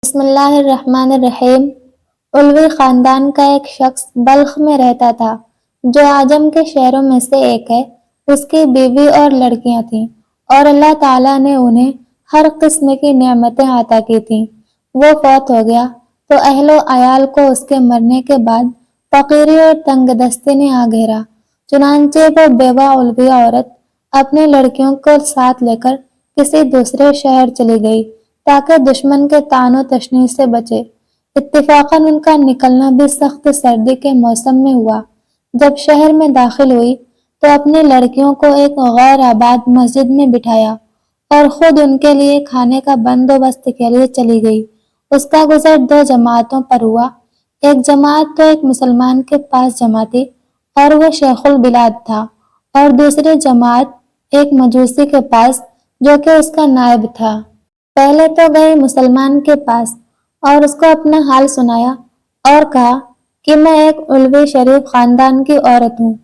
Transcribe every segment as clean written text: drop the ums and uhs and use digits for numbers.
بسم اللہ الرحمن الرحیم۔ علوی خاندان کا ایک شخص بلخ میں رہتا تھا جو عجم کے شہروں میں سے ایک ہے۔ اس کی بیوی اور لڑکیاں تھیں اور اللہ تعالیٰ نے انہیں ہر قسم کی نعمتیں عطا کی تھیں۔ وہ فوت ہو گیا تو اہل و عیال کو اس کے مرنے کے بعد فقیری اور تنگ دستی نے آ گھیرا۔ چنانچہ وہ بیوہ علوی عورت اپنی لڑکیوں کو ساتھ لے کر کسی دوسرے شہر چلی گئی تاکہ دشمن کے طعن و تشنیع سے بچے۔ اتفاقاً ان کا نکلنا بھی سخت سردی کے موسم میں ہوا۔ جب شہر میں داخل ہوئی تو اپنی لڑکیوں کو ایک غیر آباد مسجد میں بٹھایا اور خود ان کے لیے کھانے کا بندوبست کے لیے چلی گئی۔ اس کا گزر دو جماعتوں پر ہوا۔ ایک جماعت تو ایک مسلمان کے پاس جمع تھی اور وہ شیخ البلاد تھا، اور دوسری جماعت ایک مجوسی کے پاس جو کہ اس کا نائب تھا۔ پہلے تو گئی مسلمان کے پاس اور اس کو اپنا حال سنایا اور کہا کہ میں ایک علوی شریف خاندان کی عورت ہوں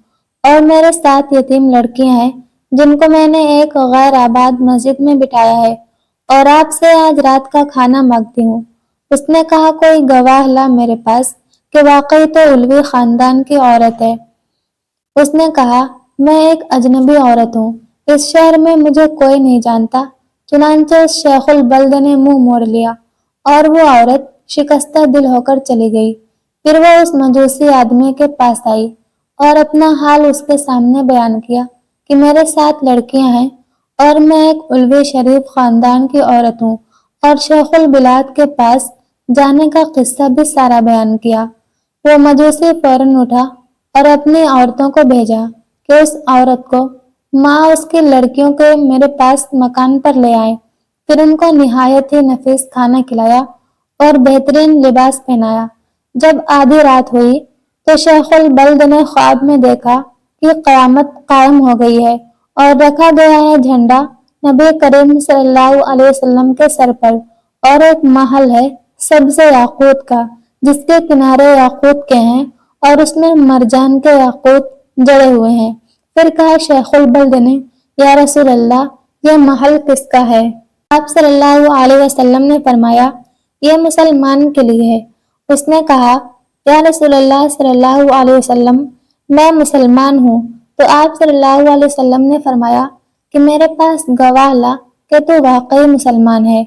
اور میرے 7 یتیم لڑکیاں ہیں جن کو میں نے ایک غیر آباد مسجد میں بٹھایا ہے، اور آپ سے آج رات کا کھانا مانگتی ہوں۔ اس نے کہا کوئی گواہ لا میرے پاس کہ واقعی تو علوی خاندان کی عورت ہے۔ اس نے کہا میں ایک اجنبی عورت ہوں، اس شہر میں مجھے کوئی نہیں جانتا۔ چنانچہ اس شیخ البلد نے منہ موڑ لیا اور وہ عورت شکستہ دل ہو کر چلی گئی۔ پھر وہ اس مجوسی آدمی کے پاس آئی اور اپنا حال اس کے سامنے بیان کیا کہ میرے 7 لڑکیاں ہیں اور میں ایک علوی شریف خاندان کی عورت ہوں، اور شیخ البلاد کے پاس جانے کا قصہ بھی سارا بیان کیا۔ وہ مجوسی فوراً اٹھا اور اپنی عورتوں کو بھیجا کہ اس عورت کو ماں اس کی لڑکیوں کے میرے پاس مکان پر لے آئے۔ پھر ان کو نہایت ہی نفیس کھانا کھلایا اور بہترین لباس پہنایا۔ جب آدھی رات ہوئی تو شیخ البلد نے خواب میں دیکھا کہ قیامت قائم ہو گئی ہے اور رکھا گیا ہے جھنڈا نبی کریم صلی اللہ علیہ وسلم کے سر پر، اور ایک محل ہے سبز یاقوت کا جس کے کنارے یاقوت کے ہیں اور اس میں مرجان کے یاقوت جڑے ہوئے ہیں۔ پھر کہا شیخ البلد نے یا رسول اللہ، یہ محل کس کا ہے؟ آپ صلی اللہ علیہ وسلم نے فرمایا یہ مسلمان کے لیے ہے۔ اس نے کہا یا رسول اللہ صلی اللہ علیہ وسلم، میں مسلمان ہوں۔ تو آپ صلی اللہ علیہ وسلم نے فرمایا کہ میرے پاس گواہ لا کہ تو واقعی مسلمان ہے۔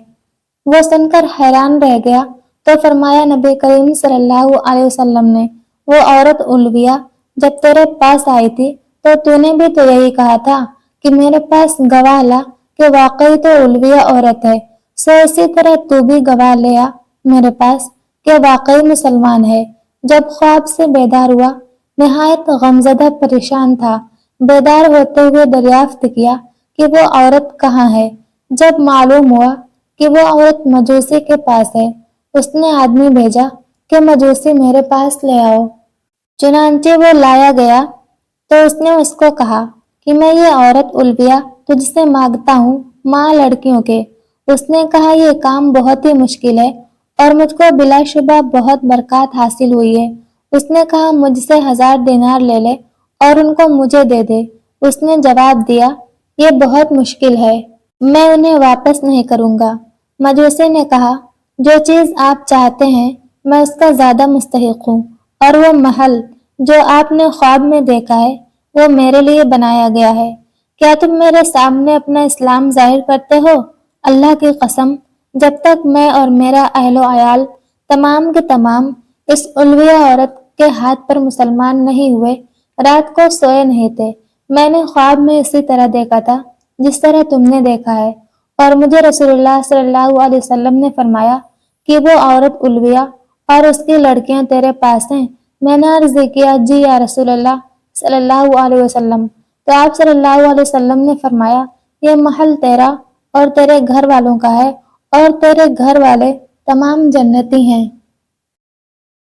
وہ سن کر حیران رہ گیا تو فرمایا نبی کریم صلی اللہ علیہ وسلم نے وہ عورت علویہ جب تیرے پاس آئی تھی تو نے بھی تو یہی کہا تھا کہ میرے پاس گواہ لا کہ واقعی تو علویہ عورت ہے، سو اسی طرح تو بھی گواہ لے آ میرے پاس کہ واقعی مسلمان ہے۔ جب خواب سے بیدار ہوا نہایت غمزدہ پریشان تھا۔ بیدار ہوتے ہوئے دریافت کیا کہ وہ عورت کہاں ہے۔ جب معلوم ہوا کہ وہ عورت مجوسی کے پاس ہے، اس نے آدمی بھیجا کہ مجوسی میرے پاس لے آؤ۔ چنانچہ وہ لایا گیا تو اس نے اس کو کہا کہ میں یہ عورت علویہ تجھ سے مانگتا ہوں ماں لڑکیوں کے۔ اس نے کہا یہ کام بہت ہی مشکل ہے اور مجھ کو بلا شبہ بہت برکات حاصل ہوئی ہے۔ اس نے کہا مجھ سے 1000 دینار لے لے اور ان کو مجھے دے دے۔ اس نے جواب دیا یہ بہت مشکل ہے، میں انہیں واپس نہیں کروں گا۔ مجوسی نے کہا جو چیز آپ چاہتے ہیں میں اس کا زیادہ مستحق ہوں، اور وہ محل جو آپ نے خواب میں دیکھا ہے وہ میرے لیے بنایا گیا ہے۔ کیا تم میرے سامنے اپنا اسلام ظاہر کرتے ہو؟ اللہ کی قسم جب تک میں اور میرا اہل و عیال تمام کے تمام اس علویہ عورت کے ہاتھ پر مسلمان نہیں ہوئے رات کو سوئے نہیں تھے۔ میں نے خواب میں اسی طرح دیکھا تھا جس طرح تم نے دیکھا ہے، اور مجھے رسول اللہ صلی اللہ علیہ وسلم نے فرمایا کہ وہ عورت علویہ اور اس کی لڑکیاں تیرے پاس ہیں۔ میں نے عرض کیا جی یا رسول اللہ صلی اللہ علیہ وسلم۔ تو آپ صلی اللہ علیہ وسلم نے فرمایا یہ محل تیرا اور تیرے گھر والوں کا ہے، اور تیرے گھر والے تمام جنتی ہیں۔